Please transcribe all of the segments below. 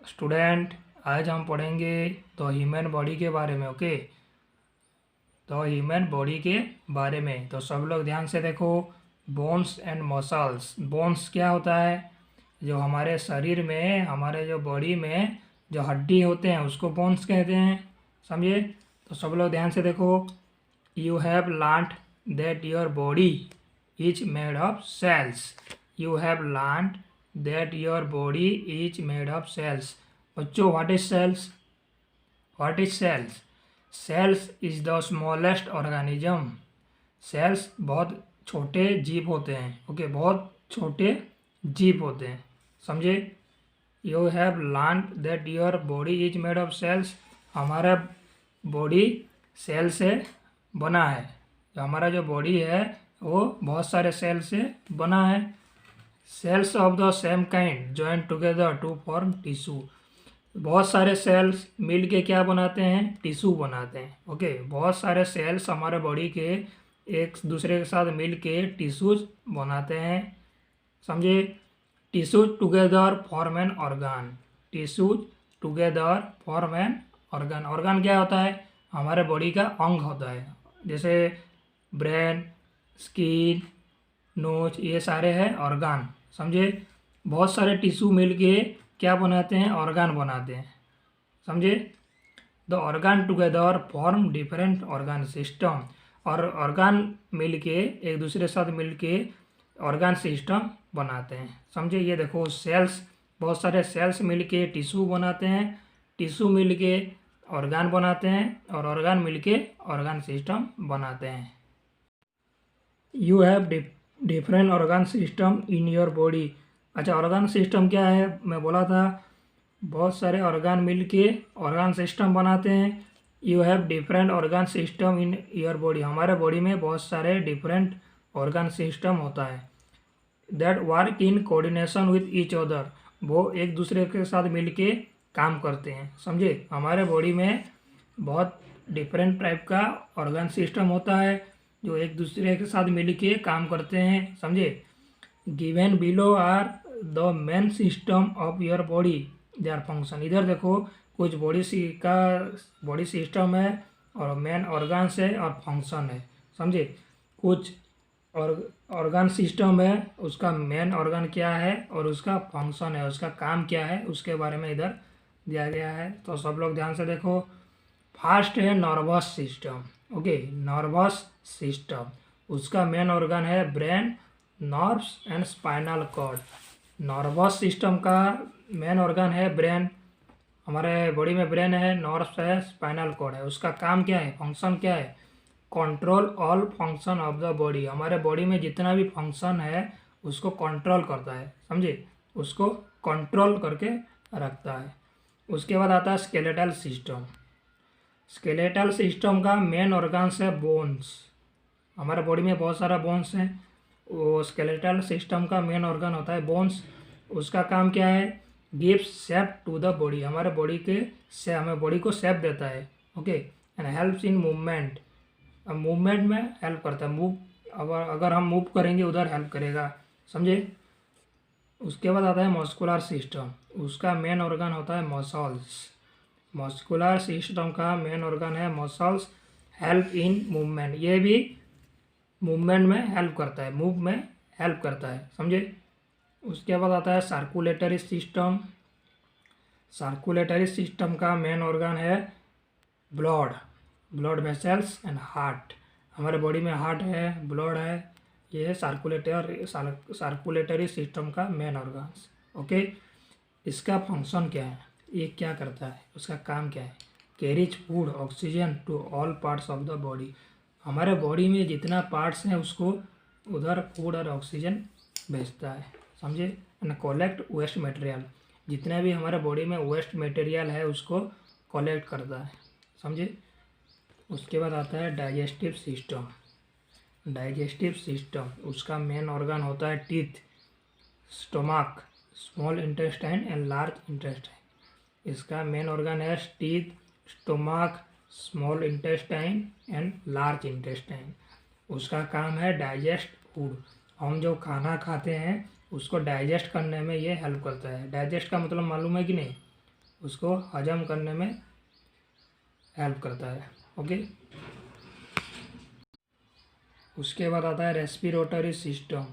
Student, आज हम पढ़ेंगे द ह्यूमन बॉडी के बारे में। ओके, द ह्यूमन बॉडी के बारे में। तो सब लोग ध्यान से देखो। Bones and muscles. बोन्स क्या होता है? जो हमारे शरीर में, हमारे जो बॉडी में जो हड्डी होते हैं उसको बोन्स कहते हैं। समझे? तो सब लोग ध्यान से देखो। You have learned that your body is made of cells. You have learned that your body is made of cells. बच्चों, what is cells? What is cells? Cells is the smallest organism. Cells बहुत छोटे जीव होते हैं। Okay, बहुत छोटे जीव होते हैं। समझे? You have learn that your body is made of cells. हमारा बॉडी सेल से बना है। जो हमारा जो बॉडी है वो बहुत सारे सेल से बना है। Cells of the same kind join together to form tissue. बहुत सारे सेल्स मिल के क्या बनाते हैं? टिश्यू बनाते हैं। ओके, बहुत सारे सेल्स हमारे बॉडी के एक दूसरे के साथ मिल के टिश्यूज बनाते हैं। समझे? Tissues together form an organ. Tissues together form an organ. Organ क्या होता है? हमारे बॉडी का अंग होता है। जैसे ब्रेन, स्किन, नोज, ये सारे हैं ऑर्गन। समझे? बहुत सारे टिश्यू मिल के क्या बनाते हैं? ऑर्गन बनाते हैं। समझे? The organ together form different organ system. और ऑर्गन मिल के एक दूसरे के साथ मिल के ऑर्गन सिस्टम बनाते हैं। समझे? ये देखो, सेल्स, बहुत सारे सेल्स मिल के टिश्यू बनाते हैं। टिश्यू मिल के ऑर्गन बनाते हैं और ऑर्गन मिल के ऑर्गन सिस्टम बनाते हैं। You have different organ system in your body. अच्छा, ऑर्गन सिस्टम क्या है? मैं बोला था बहुत सारे ऑर्गन मिल के ऑर्गन सिस्टम बनाते हैं। You have different organ system in your body. हमारे बॉडी में बहुत सारे डिफरेंट ऑर्गन सिस्टम होता है। That work in coordination with each other. वो एक दूसरे के साथ मिल के काम करते हैं। समझे? हमारे बॉडी में बहुत डिफरेंट टाइप का ऑर्गन सिस्टम होता है जो एक दूसरे के साथ मिल के काम करते हैं। समझे? Given below are the main system of your body, their function. इधर देखो, कुछ बॉडी सिस्टम है और मेन ऑर्गन्स है और फंक्शन है। समझे? कुछ ऑर्गन सिस्टम है, उसका मेन ऑर्गन क्या है और उसका फंक्शन है, उसका काम क्या है, उसके बारे में इधर दिया गया है। तो सब लोग ध्यान से देखो। फर्स्ट है nervous system. Okay, nervous system, उसका मेन ऑर्गन है brain, nerves and spinal cord. Nervous system का मेन ऑर्गन है ब्रेन। हमारे बॉडी में ब्रेन है, नर्व्स है, स्पाइनल कॉर्ड है। उसका काम क्या है? फंक्शन क्या है? Control all function of the body. हमारे बॉडी में जितना भी फंक्शन है उसको कंट्रोल करता है। समझे? उसको कंट्रोल करके रखता है। उसके बाद आता है स्केलेटल सिस्टम। स्केलेटल सिस्टम का मेन ऑर्गन्स है बोन्स। हमारे बॉडी में बहुत सारा बोन्स है। वो स्केलेटल सिस्टम का मेन ऑर्गन होता है बोन्स। उसका काम क्या है? Gives shape to the body. हमारे बॉडी के से हमें बॉडी को शेप देता है। Okay, and helps in movement. अब मूवमेंट में हेल्प करता है। अगर हम मूव करेंगे उधर हेल्प करेगा। समझे? उसके बाद आता है मस्कुलर सिस्टम। उसका मेन ऑर्गन होता है मसल्स। मस्कुलर सिस्टम का मेन ऑर्गन है मसल्स। हेल्प इन मूवमेंट, ये भी मूवमेंट में हेल्प करता है, मूव में हेल्प करता है। समझे? उसके बाद आता है सर्कुलेटरी सिस्टम। सर्कुलेटरी सिस्टम का मेन ऑर्गन है ब्लड वेसल्स एंड हार्ट। हमारे बॉडी में हार्ट है, ब्लड है, ये है सर्कुलेटरी सिस्टम का मेन ऑर्गन्स। ओके, इसका फंक्शन क्या है? ये क्या करता है? उसका काम क्या है? Carries food oxygen to all parts of the body. हमारे बॉडी में जितना पार्ट्स हैं उसको उधर फूड और ऑक्सीजन भेजता है। समझे? And collect waste material. जितना भी हमारे बॉडी में वेस्ट मटेरियल है उसको कलेक्ट करता है। समझे? उसके बाद आता है डाइजेस्टिव सिस्टम। डाइजेस्टिव सिस्टम, उसका मेन ऑर्गन होता है teeth, stomach, small intestine and large intestine. इसका मेन ऑर्गन है teeth, stomach, small intestine and large intestine. उसका काम है डाइजेस्ट फूड। हम जो खाना खाते हैं उसको डाइजेस्ट करने में ये हेल्प करता है। डाइजेस्ट का मतलब मालूम है कि नहीं? उसको हजम करने में हेल्प करता है। ओके, उसके बाद आता है रेस्पिरेटरी सिस्टम।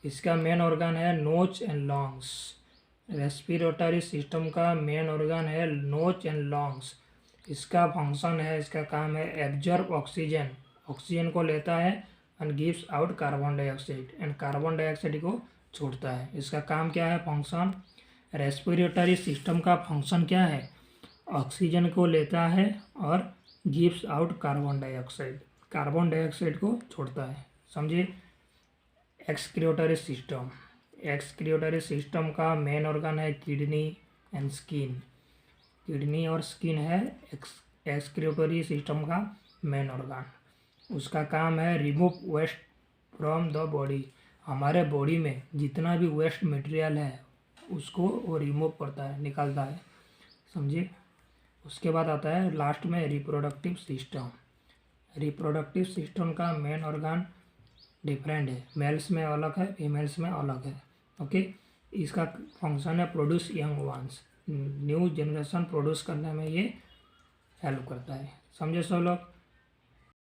इसका मेन ऑर्गन है nose and lungs. Respiratory system का मेन ऑर्गन है नोज एंड लंग्स। इसका फंक्शन है, इसका काम है एब्जॉर्ब ऑक्सीजन, ऑक्सीजन को लेता है and gives out carbon dioxide, and carbon dioxide को छोड़ता है। इसका काम क्या है, फंक्शन। रेस्पिरेटरी सिस्टम का फंक्शन क्या है, ऑक्सीजन को लेता है और gives out carbon dioxide, carbon dioxide को छोड़ता है। समझिए। एक्सक्रीटरी सिस्टम, एक्सक्रीटरी सिस्टम का मेन ऑर्गन है किडनी एंड स्किन। किडनी और स्किन है एक्सक्रीटरी सिस्टम का मेन ऑर्गन। उसका काम है remove waste from the body. हमारे बॉडी में जितना भी वेस्ट मटेरियल है उसको वो रिमूव करता है, निकालता है। समझिए। उसके बाद आता है लास्ट में रिप्रोडक्टिव सिस्टम। रिप्रोडक्टिव सिस्टम का मेन ऑर्गन डिफरेंट है, मेल्स में अलग है, फीमेल्स में अलग है। ओके, इसका फंक्शन है produce young ones, new generation produce करने में ये हेल्प करता है। समझे सब लोग।